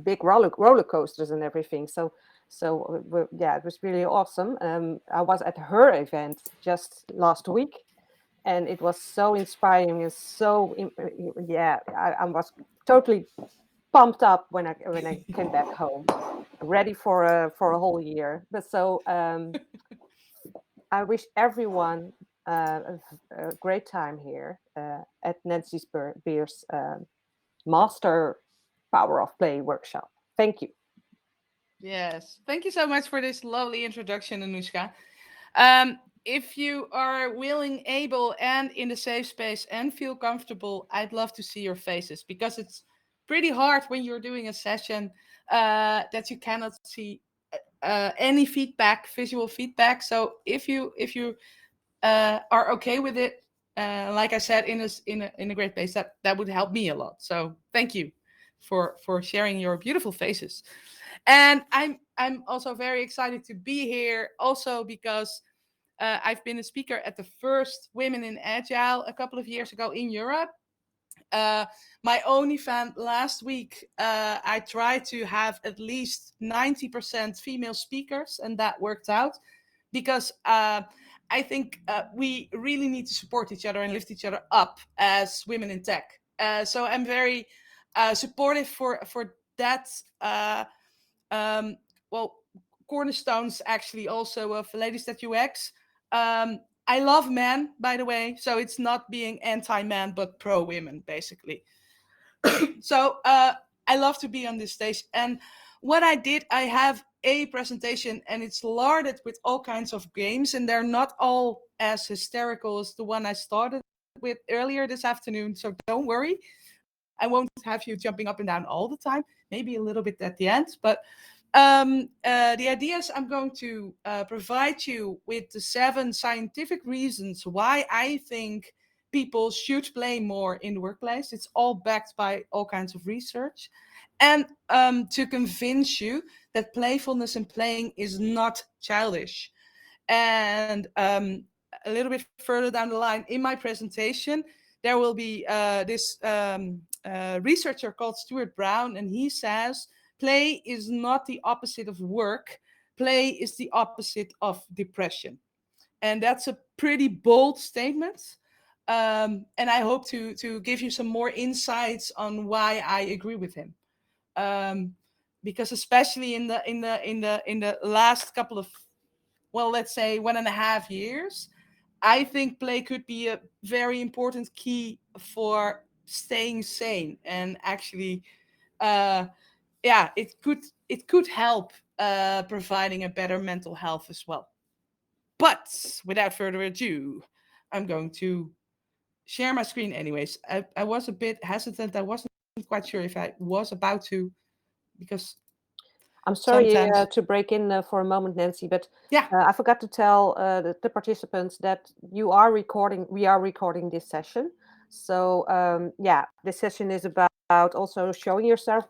big roller coasters and everything. Yeah, it was really awesome. I was at her event just last week, and it was so inspiring and yeah, I was totally pumped up when I came back home, ready for a whole year. But I wish everyone a great time here at Nancy Beer's Master Power of Play workshop. Thank you. Yes. Thank you so much for this lovely introduction, Anushka. If you are willing, able, and in the safe space and feel comfortable, I'd love to see your faces, because it's pretty hard when you're doing a session that you cannot see any feedback, visual feedback. So if you are okay with it, like I said, in a great place, that would help me a lot. So thank you for sharing your beautiful faces. And I'm also very excited to be here, also because I've been a speaker at the first Women in Agile a couple of years ago in Europe. Uh, my own event last week, I tried to have at least 90% female speakers, and that worked out because I think we really need to support each other and lift each other up as women in tech. So I'm very supportive for that. Um, well, cornerstones actually also of Ladies That UX. I love men, by the way, so it's not being anti-man but pro-women, basically. So I love to be on this stage. And what I did, I have a presentation, and it's larded with all kinds of games, and they're not all as hysterical as the one I started with earlier this afternoon. So don't worry, I won't have you jumping up and down all the time. Maybe a little bit at the end, but the idea is I'm going to provide you with the 7 scientific reasons why I think people should play more in the workplace. It's all backed by all kinds of research. And to convince you that playfulness and playing is not childish. And a little bit further down the line in my presentation, there will be this researcher called Stuart Brown, and he says play is not the opposite of work. Play is the opposite of depression. And that's a pretty bold statement. And I hope to give you some more insights on why I agree with him. Um, because especially in the last couple of, well, let's say 1.5 years, I think play could be a very important key for staying sane, and actually uh, yeah, it could help providing a better mental health as well. But without further ado, I'm going to share my screen anyways. I was a bit hesitant. I wasn't quite sure if I was about to, because I'm sorry sometimes, to break in for a moment, Nancy, but yeah. I forgot to tell the participants that you are recording. We are recording this session, so yeah, this session is about also showing yourself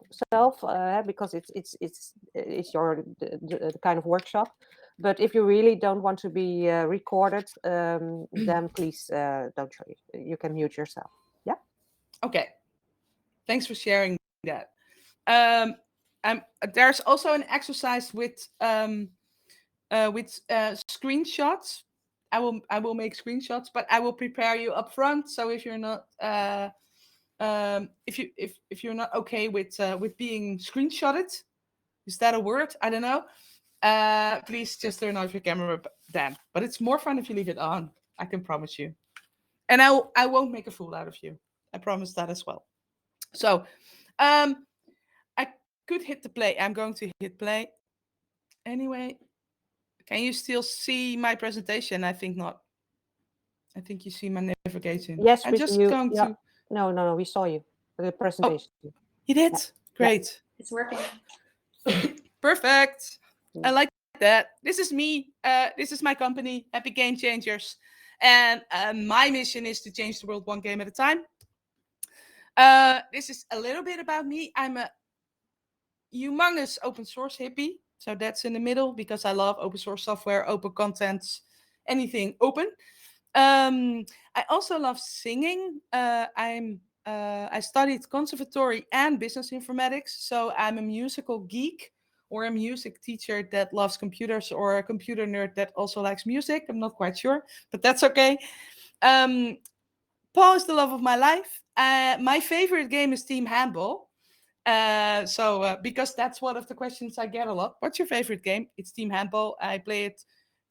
because it's your the kind of workshop. But if you really don't want to be recorded, then please don't show it. You can mute yourself. Yeah. Okay, thanks for sharing that. Um, there's also an exercise with screenshots. I will make screenshots, but I will prepare you up front. So if you're not if you're not okay with being screenshotted, is that a word? I don't know. Please just turn off your camera then. But it's more fun if you leave it on. I can promise you. And I won't make a fool out of you. I promise that as well. So um, I could hit the play. I'm going to hit play anyway. Can you still see my presentation? I think not. I think you see my navigation. Yes, I'm just you. going Yeah. to. No, no, no. We saw you. The Oh, presentation. you Yeah. did? Yeah. Great. It's working. Perfect. I Mm. like that. This is me. This is my company, Epic Game Changers. And my mission is to change the world one game at a time. This is a little bit about me. I'm a humongous open source hippie. So that's in the middle because I love open source software, open contents, anything open. I also love singing. I'm I studied conservatory and business informatics, so I'm a musical geek or a music teacher that loves computers or a computer nerd that also likes music. I'm not quite sure, but that's okay. Um, Paul is the love of my life. My favorite game is Team Handball. Because that's one of the questions I get a lot. What's your favorite game? It's Team Handball. I play it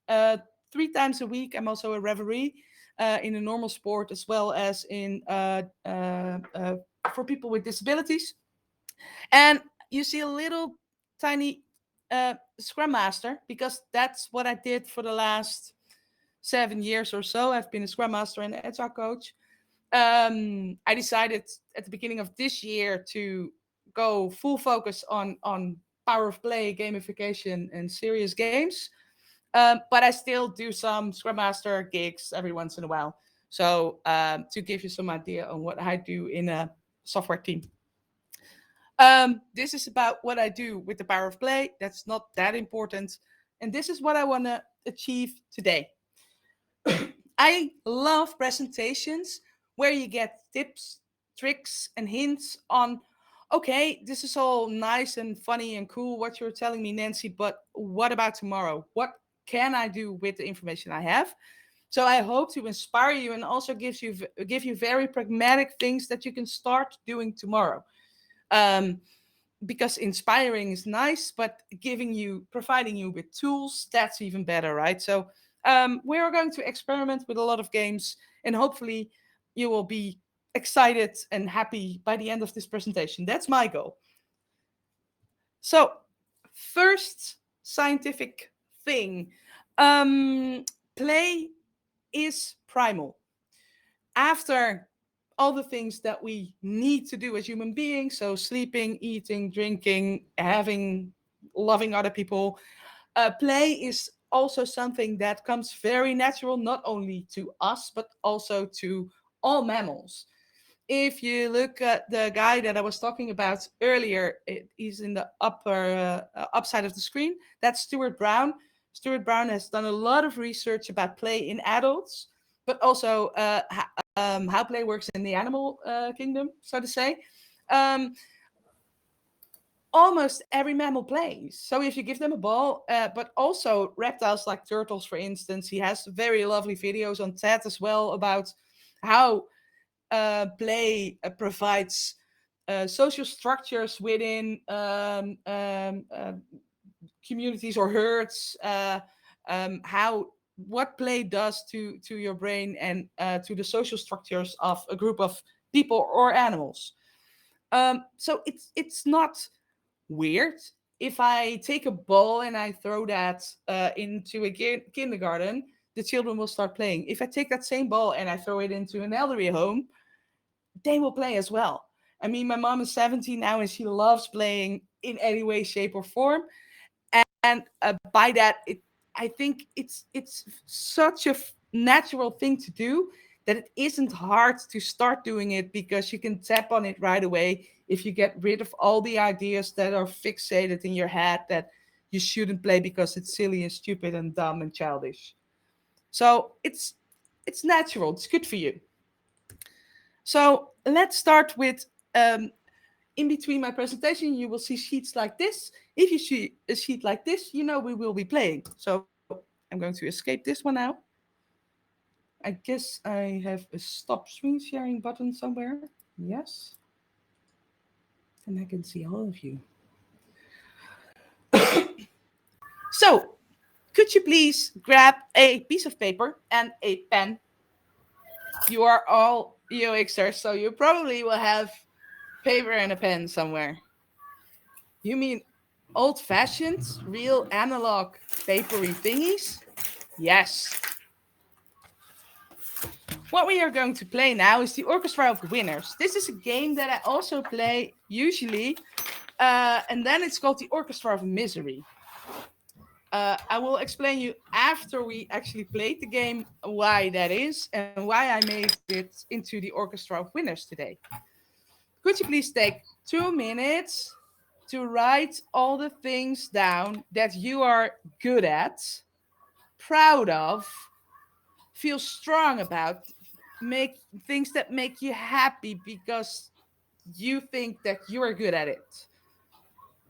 uh, 3 times a week. I'm also a referee in a normal sport as well as in for people with disabilities. And you see a little tiny Scrum Master because that's what I did for the last 7 years or so. I've been a Scrum Master and Agile coach. I decided at the beginning of this year to go full focus on power of play, gamification, and serious games. But I still do some Scrum Master gigs every once in a while. So to give you some idea on what I do in a software team. This is about what I do with the power of play. That's not that important. And this is what I want to achieve today. I love presentations where you get tips, tricks, and hints on, okay, this is all nice and funny and cool what you're telling me, Nancy, but what about tomorrow? What can I do with the information I have? So I hope to inspire you and also give you very pragmatic things that you can start doing tomorrow. Um, because inspiring is nice, but providing you with tools, that's even better, right? So we are going to experiment with a lot of games, and hopefully you will be excited and happy by the end of this presentation. That's my goal. So, first scientific thing, play is primal. After all the things that we need to do as human beings, so sleeping, eating, drinking, having, loving other people, play is also something that comes very natural, not only to us but also to all mammals. If you look at the guy that I was talking about earlier, he's in the upside of the screen. That's Stuart Brown. Stuart Brown has done a lot of research about play in adults, but also how play works in the animal kingdom, so to say. Um, Almost every mammal plays. So if you give them a ball, but also reptiles like turtles, for instance, he has very lovely videos on TED as well about how play provides social structures within communities or herds. How what play does to your brain and to the social structures of a group of people or animals. So it's not weird if I take a ball and I throw that into a kindergarten. The children will start playing. If I take that same ball and I throw it into an elderly home, they will play as well. I mean, my mom is 17 now and she loves playing in any way, shape, or form. And by that, I think it's such a natural thing to do that it isn't hard to start doing it because you can tap on it right away if you get rid of all the ideas that are fixated in your head that you shouldn't play because it's silly and stupid and dumb and childish. So it's natural. It's good for you. So let's start with in between my presentation, you will see sheets like this. If you see a sheet like this, you know we will be playing. So I'm going to escape this one now. I guess I have a stop screen sharing button somewhere. Yes. And I can see all of you. So, could you please grab a piece of paper and a pen? You are all UXers, so you probably will have paper and a pen somewhere. You mean old-fashioned, real analog papery thingies? Yes. What we are going to play now is the Orchestra of Winners. This is a game that I also play usually, and then it's called the Orchestra of Misery. I will explain you after we actually played the game why that is and why I made it into the Orchestra of Winners today. Could you please take 2 minutes to write all the things down that you are good at, proud of, feel strong about, make things that make you happy because you think that you are good at it.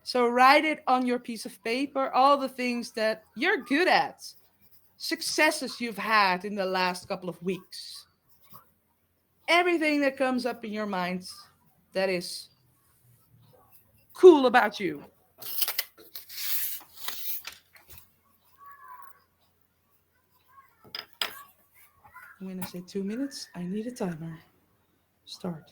So write it on your piece of paper, all the things that you're good at, successes you've had in the last couple of weeks, everything that comes up in your mind that is cool about you. I'm gonna say 2 minutes. I need a timer. Start.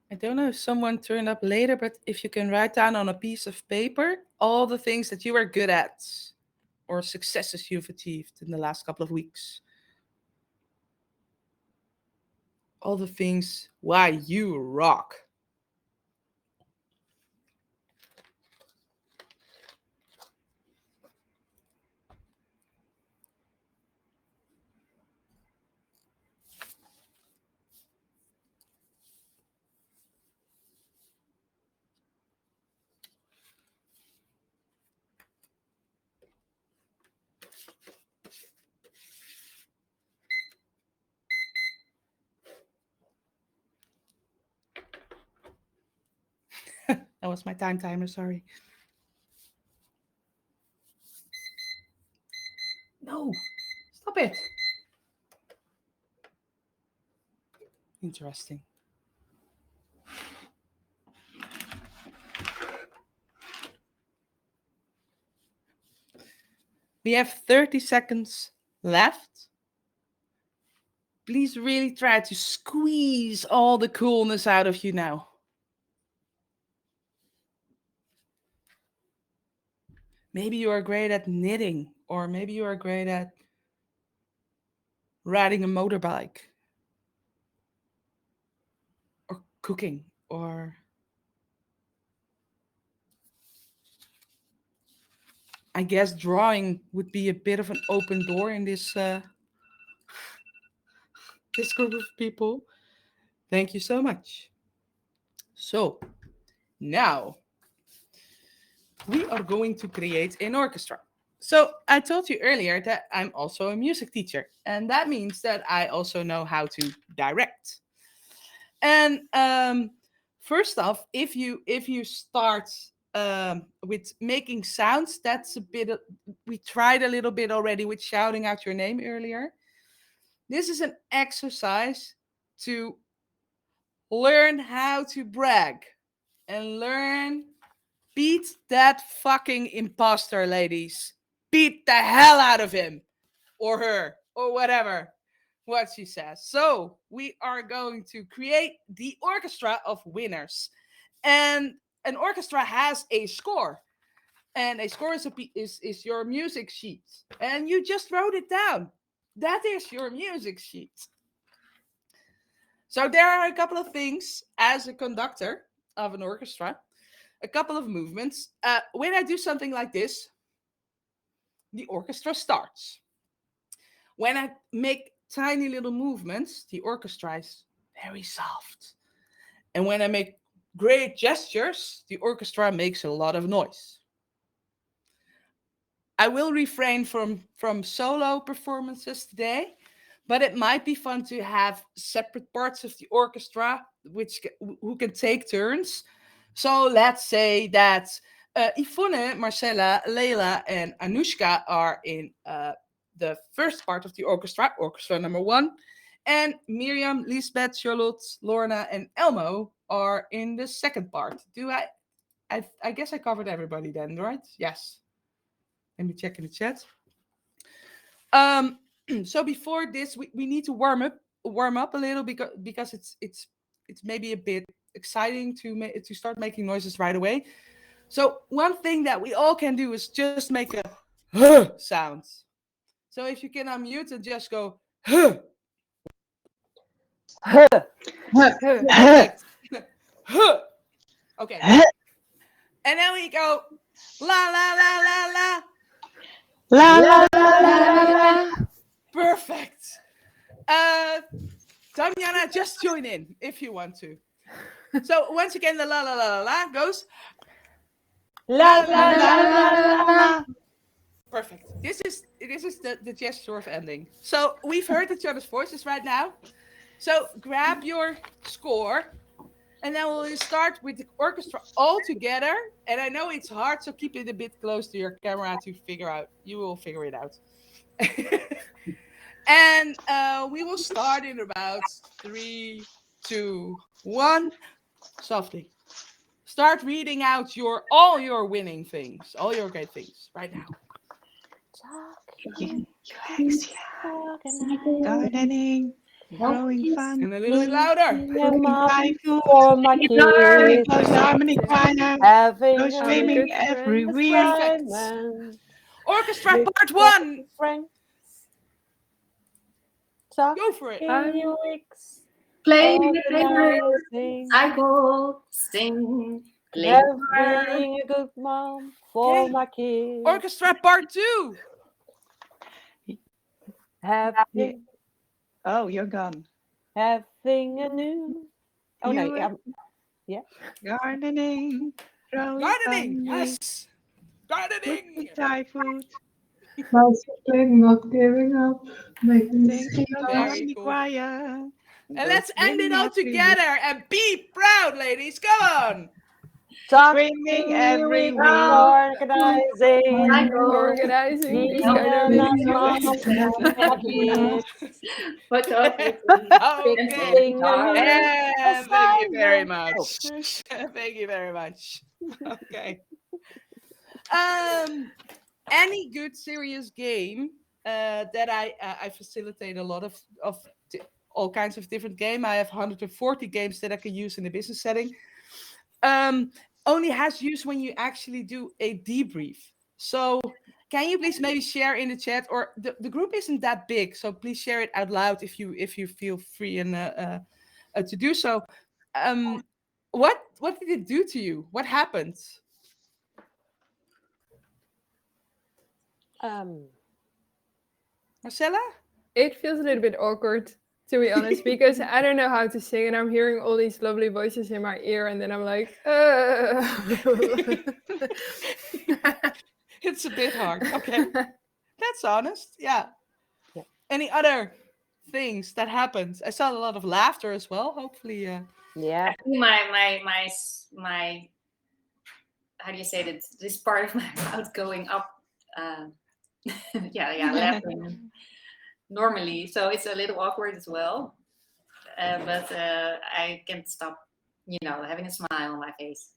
I don't know if someone turned up later, but if you can write down on a piece of paper all the things that you are good at or successes you've achieved in the last couple of weeks, all the things why you rock. That was my time timer, sorry. No, stop it. Interesting. We have 30 seconds left. Please really try to squeeze all the coolness out of you now. Maybe you are great at knitting, or maybe you are great at riding a motorbike, or cooking, or I guess drawing would be a bit of an open door in this group of people. Thank you so much. So now we are going to create an orchestra. So I told you earlier that I'm also a music teacher, and that means that I also know how to direct. And first off, if you start with making sounds, that's a bit. We tried a little bit already with shouting out your name earlier. This is an exercise to learn how to brag and learn. Beat that fucking imposter, ladies. Beat the hell out of him or her or whatever what she says. So we are going to create the orchestra of winners. And an orchestra has a score. And a score is your music sheet. And you just wrote it down. That is your music sheet. So there are a couple of things as a conductor of an orchestra, a couple of movements. When I do something like this, the orchestra starts. When I make tiny little movements, the orchestra is very soft. And when I make great gestures, the orchestra makes a lot of noise. I will refrain from solo performances today, but it might be fun to have separate parts of the orchestra who can take turns. So let's say that Yvonne, Marcella, Leila, and Anushka are in the first part of the orchestra, orchestra number 1, and Miriam, Lisbeth, Charlotte, Lorna, and Elmo are in the second part. I guess I covered everybody then, right? Yes. Let me check in the chat. So before this, we need to warm up a little because it's maybe a bit exciting to start making noises right away. So one thing that we all can do is just make a huh sound. So if you can unmute and just go huh. Perfect. Huh. Okay. And then we go La la la la la. La La, la la, la la, la la, la la. la. Perfect. Uh, Damiana, just join in if you want to. So once again, the la la la la la goes La, la La la la, la la la, la la. la, la la la. la. Perfect. This is the gesture of ending. So we've heard each other's voices right now. So grab your score, and then we'll start with the orchestra all together. And I know it's hard, so keep it a bit close to your camera to figure out. You will figure it out. And we will start in about 3, 2, 1. Softly. Start reading out all your winning things, all your great things right now. UX, gardening, growing fun, And a little bit louder. cooking Thai food, For my swimming kids, close to harmonic choir, go having a swimming good every week. Perfect. assignment Orchestra with part 1. friends. Go for it. Talking UX, Play with neighbors, organizing, cycle, sing, play. having a good mom for Okay. my kids, Orchestra part 2. having Oh, you're gone. having a new. Oh no, UX, yeah. gardening, growing Gardening. fun, Yes. Gardening. cooking Thai food, Bicycling, not giving up, making singing close to Very harmonic cool. choir, And go let's end it swimming all every week. together and be proud, ladies. Come on. Swimming every Talking week. organizing, Organizing is being kind of a big. nice mom for my kids, What up? Okay. fixing a new And thank you very assignment. much. Thank you very much. Okay. Any good serious game that I facilitate a lot of all kinds of different game. I have 140 games that I can use in a business setting. Um, only has use when you actually do a debrief. So can you please maybe share in the chat, or the group isn't that big, so please share it out loud if you feel free and to do so. Um, what did it do to you? What happened? Um, Marcella? It feels a little bit awkward, to be honest, because I don't know how to sing, and I'm hearing all these lovely voices in my ear, and then I'm like, It's a bit hard. Okay. That's honest. Yeah. Yeah. Any other things that happened? I saw a lot of laughter as well. Hopefully, yeah. I think my how do you say that? This part of my mouth going up. Uh, yeah, laughing normally, so it's a little awkward as well. But I can't stop, having a smile on my face.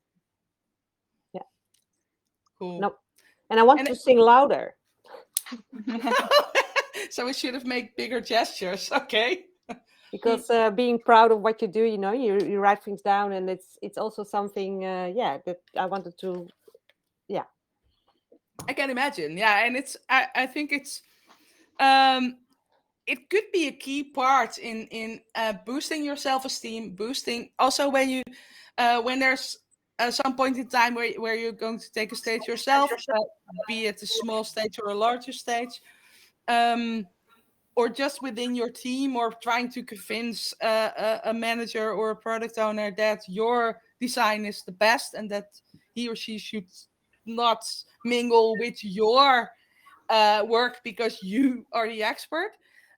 cool. No. And I want And to sing louder so we should have made bigger gestures. Okay. because being proud of what you do, you write things down, and it's also something, that I wanted to, yeah. I can imagine. Yeah, and I think it's it could be a key part in boosting your self-esteem, boosting also when there's some point in time where you're going to take a stage yourself, be it a small stage or a larger stage, or just within your team, or trying to convince a manager or a product owner that your design is the best and that he or she should not mingle with your work because you are the expert.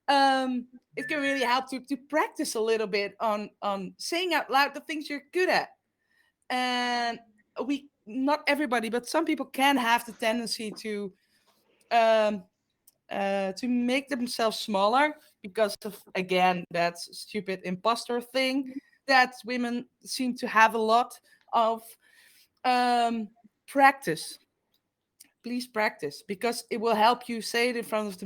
It can really help to practice a little bit on saying out loud the things you're good at. And we, not everybody, but some people can have the tendency um, to make themselves smaller because of, again, that stupid imposter thing that women seem to have a lot of. Practice, please practice, because it will help you say it in front of the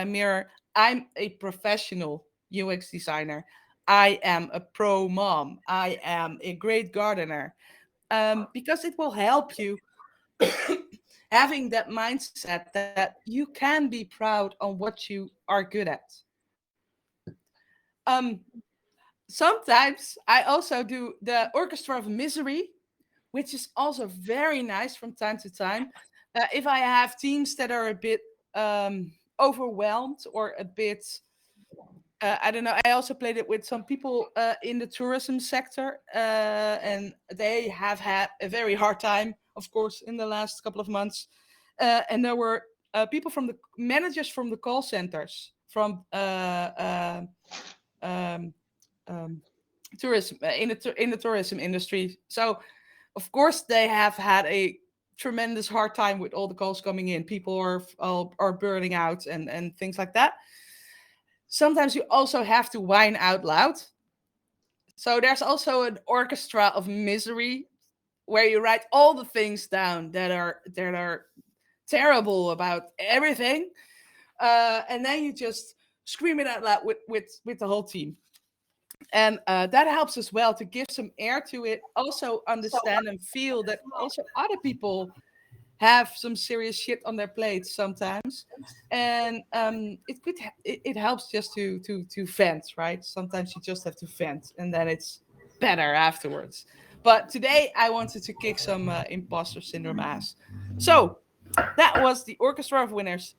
mirror. I'm a professional UX designer. I am a pro mom. I am a great gardener. Because it will help you having that mindset that you can be proud on what you are good at. Um, Sometimes I also do the orchestra of misery, which is also very nice from time to time. If I have teams that are a bit overwhelmed or a bit, I don't know. I also played it with some people in the tourism sector, and they have had a very hard time, of course, in the last couple of months. And there were people from the managers from the call centers, from um, um, tourism in the tourism industry. So, of course, they have had a tremendous hard time with all the calls coming in. People are burning out and things like that. Sometimes you also have to whine out loud. So there's also an orchestra of misery where you write all the things down that are terrible about everything, and then you just scream it out loud with the whole team. And that helps as well to give some air to it. Also understand and feel that also other people have some serious shit on their plates sometimes, and it helps just to vent, right? Sometimes you just have to vent, and then it's better afterwards. But today I wanted to kick some imposter syndrome ass. So that was the orchestra of winners.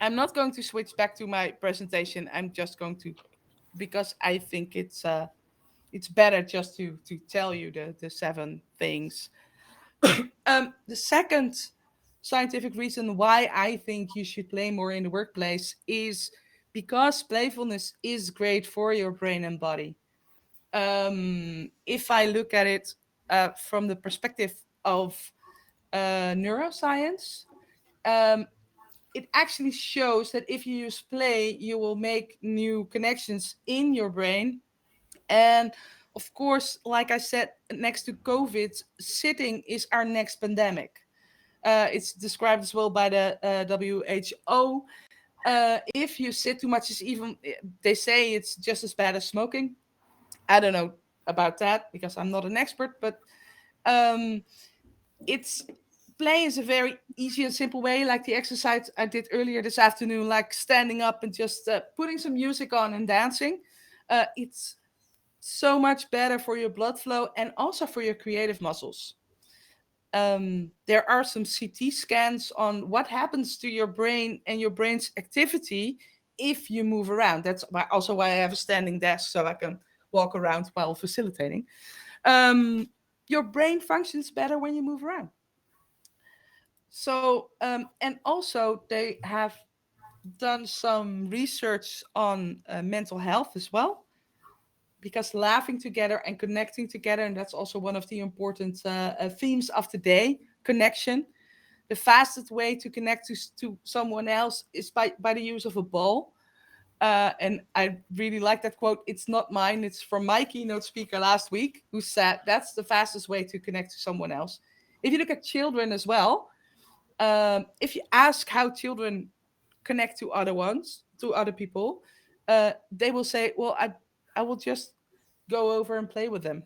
I'm not going to switch back to my presentation. I'm just going to, because I think it's better just to tell you the 7 things. The second scientific reason why I think you should play more in the workplace is because playfulness is great for your brain and body. If I look at it from the perspective of neuroscience, it actually shows that if you use play, you will make new connections in your brain. And of course, like I said, next to COVID, sitting is our next pandemic. It's described as well by the WHO. If you sit too much, is even, they say it's just as bad as smoking. I don't know about that because I'm not an expert, but it's play is a very easy and simple way, like the exercise I did earlier this afternoon, like standing up and just putting some music on and dancing. It's so much better for your blood flow and also for your creative muscles. There are some CT scans on what happens to your brain and your brain's activity if you move around. That's also why I have a standing desk so I can walk around while facilitating. Your brain functions better when you move around. So, and also they have done some research on mental health as well, because laughing together and connecting together, and that's also one of the important themes of today, connection. The fastest way to connect to someone else is by the use of a ball. And I really like that quote. It's not mine. It's from my keynote speaker last week, who said that's the fastest way to connect to someone else. If you look at children as well, if you ask how children connect to other people, they will say, well, I will just go over and play with them.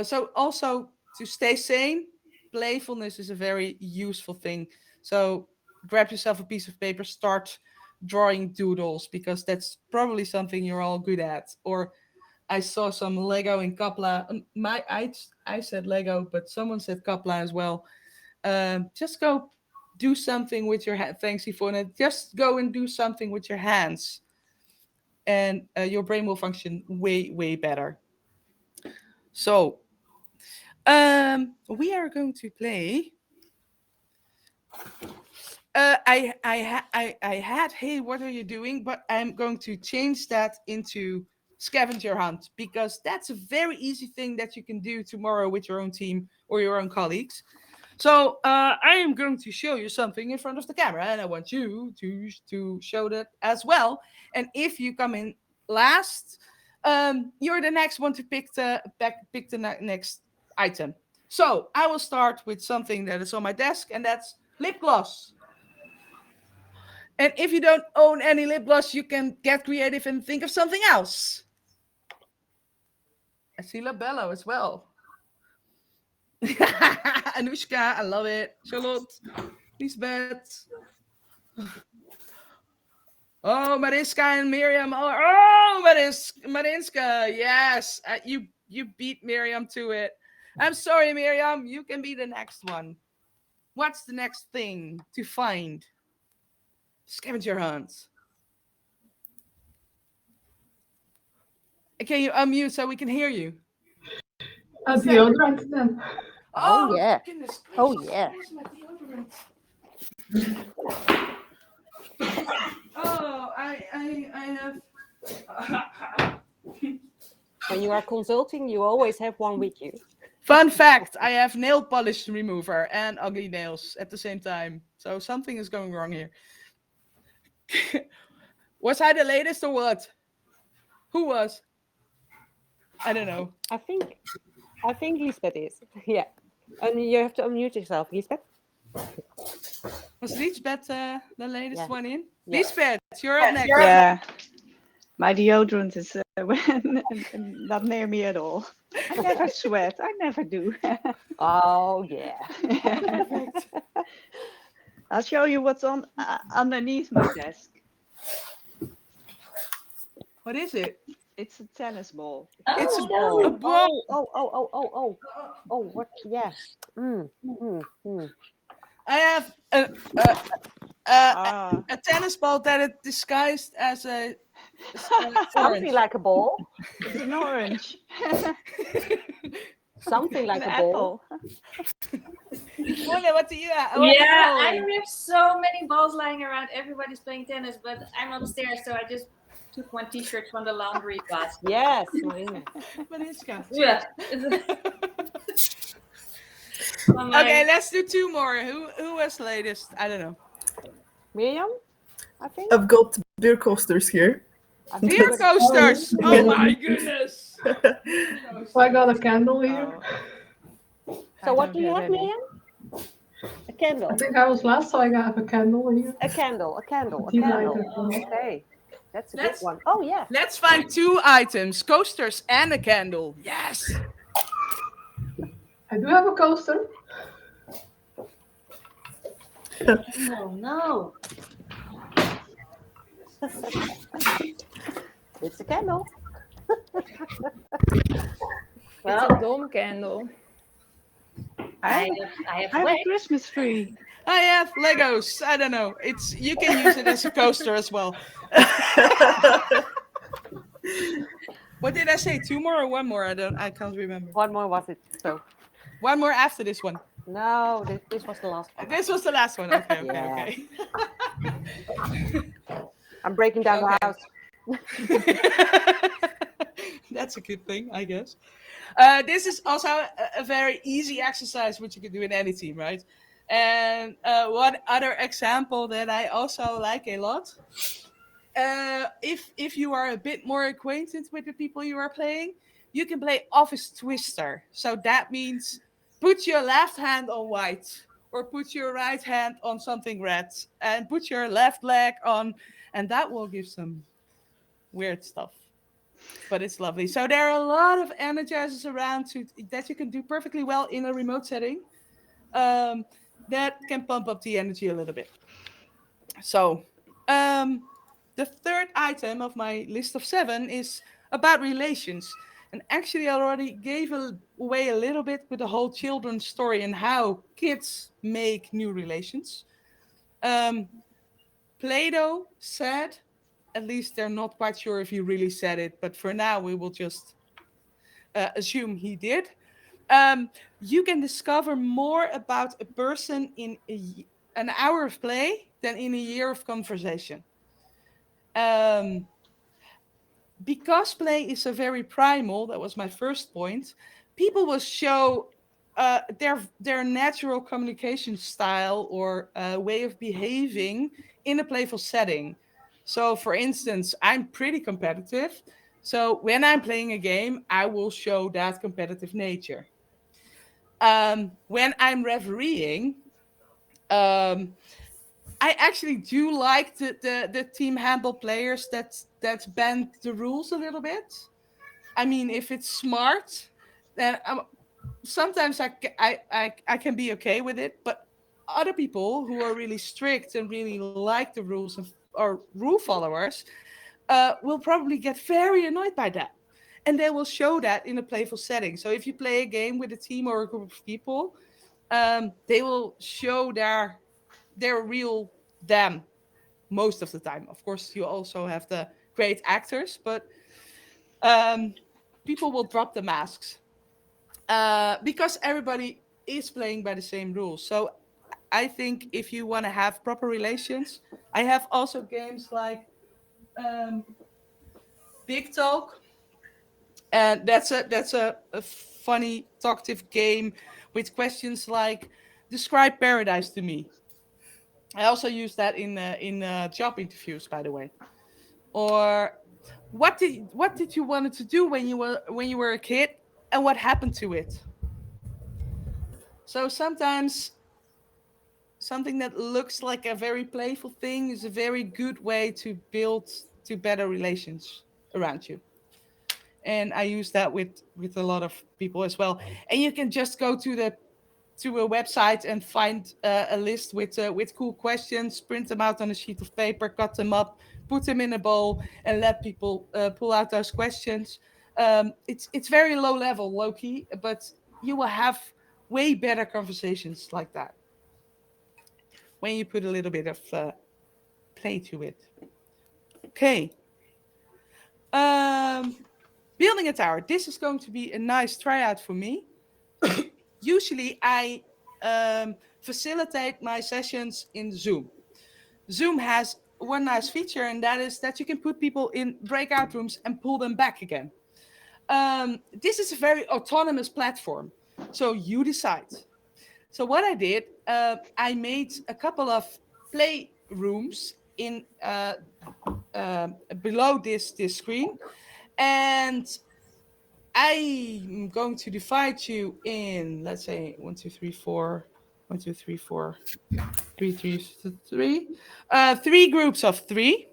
So also to stay sane, playfulness is a very useful thing. So grab yourself a piece of paper, start drawing doodles, because that's probably something you're all good at. Or I saw some Lego in Kapla. I said Lego, but someone said Kapla as well. Just go do something with your hands. Thanks, Yvonne. Just go and do something with your hands, and your brain will function way, way better. So, we are going to play. I had, hey, what are you doing? But I'm going to change that into scavenger hunt, because that's a very easy thing that you can do tomorrow with your own team or your own colleagues. So I am going to show you something in front of the camera, and I want you to show that as well. And if you come in last, you're the next one to pick the next item. So I will start with something that is on my desk, and that's lip gloss. And if you don't own any lip gloss, you can get creative and think of something else. I see Labello as well. Anushka, I love it. Charlotte, Lisbeth. Oh, Mariska and Miriam. Oh, Mariska. Yes, you beat Miriam to it. I'm sorry, Miriam. You can be the next one. What's the next thing to find? Scavenger hunt. Can you unmute so we can hear you? Deodorant then. Oh, yeah. Goodness Oh, gracious, yeah. where's my deodorant? Oh, I have. When you are consulting, you always have one with you. Fun fact: I have nail polish remover and ugly nails at the same time. So something is going wrong here. Was I the latest or what? Who was? I don't know. I think Lisbeth is. Yeah. And you have to unmute yourself, Lisbeth. Was Lisbeth the latest Yeah. one in? Yeah. Lisbeth, you're up next. Yeah. My deodorant is not near me at all. I never sweat. I never do. Oh, yeah. Perfect. I'll show you what's on underneath my desk. What is it? It's a tennis ball. It's a Oh, ball. oh, what? Yeah. I have Ah, a tennis ball that is disguised as a Something like a ball. it's an orange. Something like An a ball. apple. Mona, what do you have? Yeah, I have so many balls lying around. Everybody's playing tennis, but I'm upstairs, so I just took one T-shirt from the laundry basket. Yes, Marina. Mariska. Yeah. Okay, let's do two more. Who was latest? I don't know. Miriam, I think. I've got beer coasters here. I think Beer with- coasters. Oh my goodness. So I got a candle here. So what do you have, Miriam? A candle. I think I was last, so I have a candle here. A candle. Tea lighter. Okay. That's a Let's- big one. Oh, yeah. Let's find two items: coasters and a candle. Yes. I do have a coaster. No. It's a candle. It's a dumb candle. I I have have wax. a Christmas tree. I have Legos. I don't know. You can use it as a coaster as well. What did I say? Two more or one more? I can't remember. One more was it? So One more after this one. no, this was the last one. This was the last one. Okay, okay, Yeah. okay. I'm breaking down the house. That's a good thing, I guess. This is also a very easy exercise which you can do in any team, right? And one other example that I also like a lot, if you are a bit more acquainted with the people you are playing, you can play Office Twister. So that means put your left hand on white, or put your right hand on something red, and put your left leg on, and that will give some weird stuff. But it's lovely. So there are a lot of energizers around that you can do perfectly well in a remote setting. That can pump up the energy a little bit. So the third item of my list of 7 is about relations. And actually, I already gave away a little bit with the whole children's story and how kids make new relations. Plato said, at least they're not quite sure if he really said it, but for now we will just assume he did. You can discover more about a person in an hour of play than in a year of conversation. Because play is so very primal, that was my first point, people will show their natural communication style or way of behaving in a playful setting. So, for instance, I'm pretty competitive. So when I'm playing a game, I will show that competitive nature. When I'm refereeing, I actually do like the team handball players that bend the rules a little bit. I mean, if it's smart, then sometimes I can be okay with it. But other people who are really strict and really like the rules or rule followers will probably get very annoyed by that. and they will show that in a playful setting. So if you play a game with a team or a group of people, they will show their real them most of the time. Of course, you also have the great actors, but people will drop the masks because everybody is playing by the same rules. So I think if you want to have proper relations, I have also games like Big Talk, and that's a funny talkative game with questions like describe paradise to me. I also use that in job interviews, by the way. Or what did you wanted to do when you were a kid, and what happened to it? So sometimes something that looks like a very playful thing is a very good way to build to better relations around you. And I use that with a lot of people as well. And you can just go to a website and find a list with cool questions, print them out on a sheet of paper, cut them up, put them in a bowl, and let people pull out those questions. It's very low level, low key, but you will have way better conversations like that when you put a little bit of play to it. Okay. Building a tower. This is going to be a nice tryout for me. Usually I facilitate my sessions in Zoom. Zoom has one nice feature, and that is that you can put people in breakout rooms and pull them back again. This is a very autonomous platform, so you decide. So what I did, I made a couple of play rooms in below this screen, and I'm going to divide you in, let's say, 1, 2, 3, 4, 1, 2, 3, 4, 3, 3, 3 groups of 3.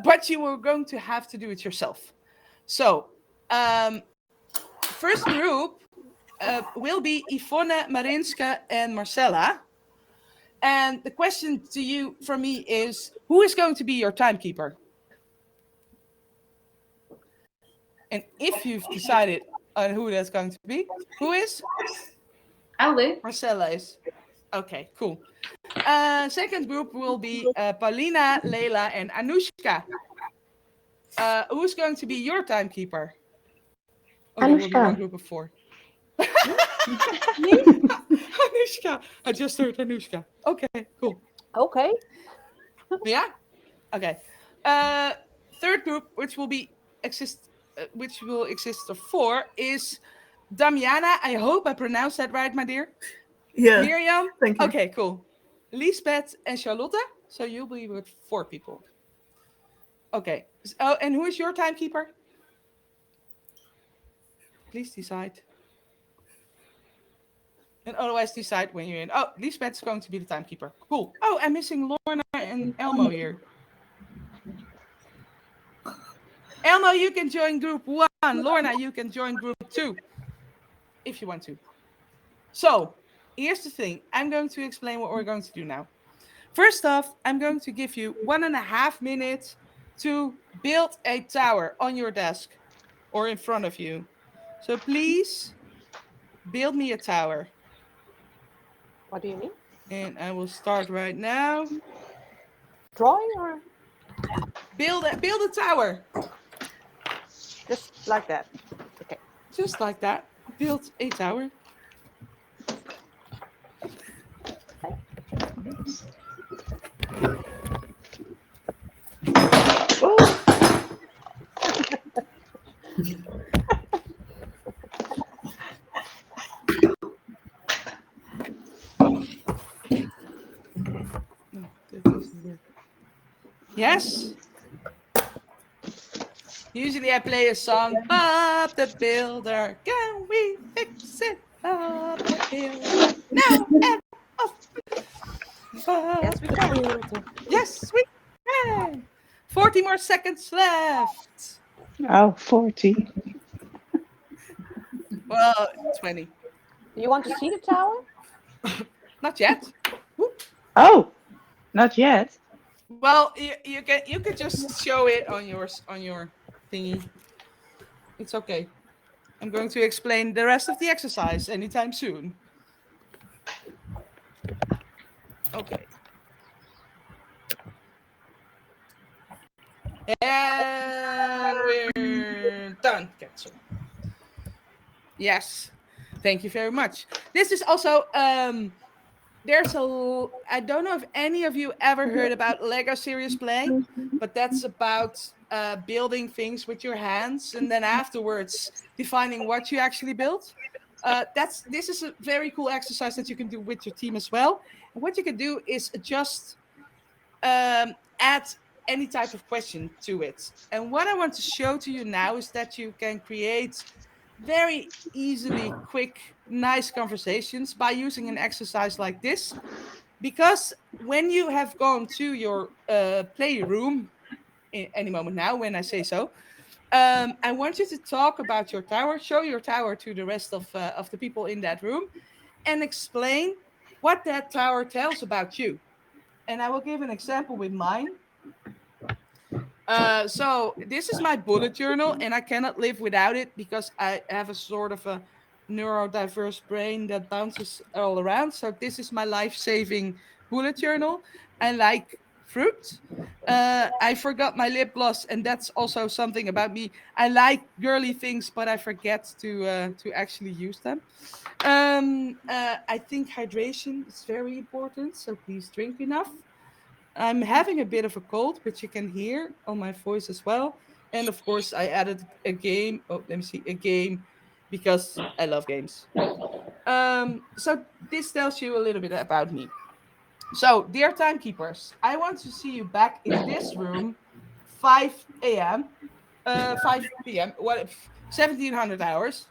But you are going to have to do it yourself. So, first group will be Yvonne, Marinska, and Marcella. And the question to you from me is, who is going to be your timekeeper? And if you've decided on who that's going to be, who is? I'll do. Marcella is. Okay, cool. Second group will be Paulina, Leila, and Anushka. Who's going to be your timekeeper? Oh, there will be one group of 4. Me? Anushka. I just heard Anushka. Okay, cool. Okay. Yeah? Okay. Third group, which will exist of 4, is Damiana. I hope I pronounced that right, my dear. Yeah. Miriam. Thank you. Okay, cool. Lisbeth and Charlotte. So you'll be with 4 people. Okay. Oh, and who is your timekeeper? Please decide. And otherwise decide when you're in. Oh, Lisbeth's going to be the timekeeper. Cool. Oh, I'm missing Lorna and Elmo here. Elmo, you can join group 1. Lorna, you can join group 2. If you want to. So, here's the thing. I'm going to explain what we're going to do now. First off, I'm going to give you 1.5 minutes to build a tower on your desk or in front of you. So please build me a tower. What do you mean? And I will start right now. Drawing or Build a tower. just like that? Okay. Just like that. Build a tower. Yes? Usually I play a song, Bob the Builder, can we fix it? Bob the Builder, now and off. Yes, we can. Yes, we can. 40 more seconds left. Oh, 40. Well, 20. Do you want to see the tower? Not yet. Oh, not yet. Well, you can just show it on your thingy. It's okay. I'm going to explain the rest of the exercise anytime soon. Okay. And we're done. Cancel. Yes. Thank you very much. This is also there's a I don't know if any of you ever heard about Lego serious play, but that's about building things with your hands and then afterwards defining what you actually built. This is a very cool exercise that you can do with your team as well. And what you can do is just add any type of question to it. And what I want to show to you now is that you can create very easily quick, nice conversations by using an exercise like this. Because when you have gone to your playroom in any moment now, when I say so, I want you to talk about your tower, show your tower to the rest of the people in that room, and explain what that tower tells about you. And I will give an example with mine. So this is my bullet journal, and I cannot live without it because I have a sort of a neurodiverse brain that bounces all around. So this is my life-saving bullet journal. I like fruit. I forgot my lip gloss, and that's also something about me. I like girly things, but I forget to actually use them. I think hydration is very important, so please drink enough. I'm having a bit of a cold, which you can hear on my voice as well. And of course, I added a game. Oh, let me see, a game, because I love games. So this tells you a little bit about me. So, dear timekeepers, I want to see you back in this room, 5 a.m., 5 p.m., 1700 hours.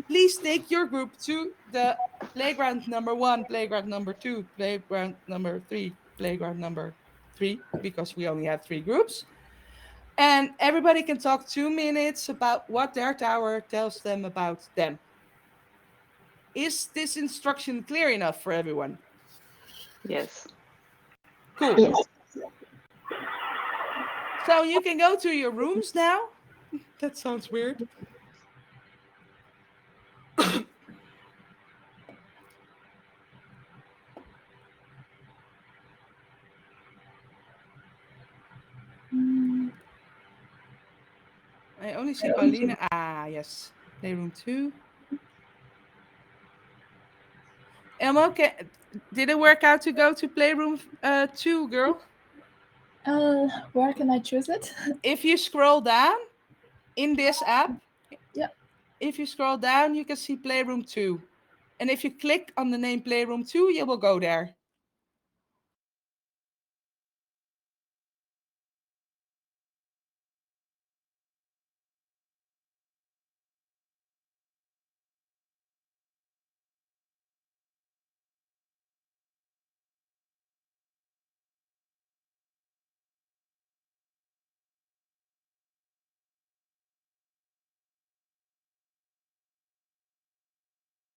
Please take your group to the playground number 1, playground number 2, playground number 3, playground number 3, because we only have 3 groups. And everybody can talk 2 minutes about what their tower tells them about them. Is this instruction clear enough for everyone? Yes. Cool. Yes. So you can go to your rooms now. That sounds weird. I only see Pauline. Ah, yes. Playroom 2. Elmo, did it work out to go to Playroom 2, girl? Where can I choose it? If you scroll down in this app, Yeah. if you scroll down, you can see Playroom 2. And if you click on the name Playroom 2, you will go there.